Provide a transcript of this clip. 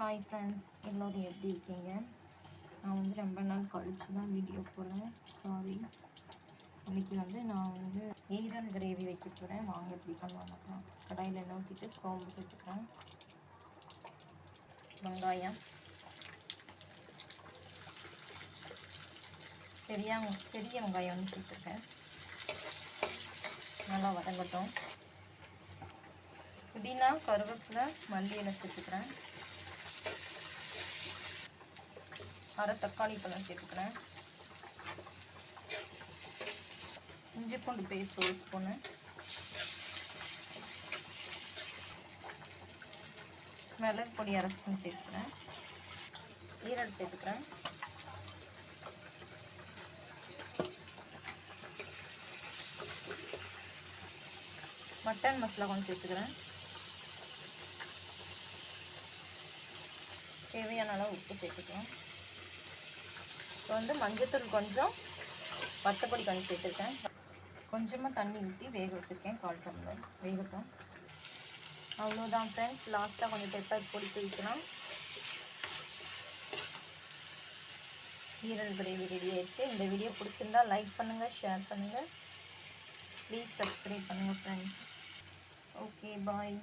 Hi friends, எல்லோரும் எப்படி இருக்கீங்க? நான் வந்து ரொம்ப நாள் கழிச்சு தான் வீடியோ போடுறேன். சாரி. இன்றைக்கி நான் ஈரல் கிரேவி வைக்க போகிறேன். வாங்க எப்படி பண்ணலாம்னா, கடாயில் எண்ணெய் ஊற்றிட்டு சோம்பு சேர்த்துக்கிறேன், வெங்காயம், பெரிய வெங்காயம் சேர்த்துருக்கேன். நல்லா வதங்கட்டும். புதினா, கருவேப்பிலை, மல்லி இலை சேர்த்துக்கிறேன். அரை தக்காளி பழம் சேர்த்துக்கிறேன். இஞ்சி பூண்டு பேஸ்ட் 1 ஸ்பூனு, மிளகு பொடி அரை ஸ்பூன் சேர்த்துக்கிறேன். ஈரல் சேர்த்துக்கிறேன். மட்டன் மசாலா கொஞ்சம் சேர்த்துக்கிறேன். தேவையான அளவு உப்பு சேர்த்துக்கலாம். இப்போ மஞ்சத்தூள் கொஞ்சம், வத்தப்பொடி கொஞ்சம் சேர்த்துருக்கேன். கொஞ்சமாக தண்ணி ஊற்றி வேக வச்சுருக்கேன். 1/4 டம்ளர் வேகட்டும். அவ்வளோதான் ஃப்ரெண்ட்ஸ். லாஸ்ட்டாக கொஞ்சம் பெப்பர் பொடி தூக்கலாம். ஈரல் கிரேவி ரெடி ஆயிடுச்சு. இந்த வீடியோ பிடிச்சிருந்தா லைக் பண்ணுங்கள், ஷேர் பண்ணுங்கள், ப்ளீஸ் சப்ஸ்கிரைப் பண்ணுங்கள் ஃப்ரெண்ட்ஸ். ஓகே, பாய்.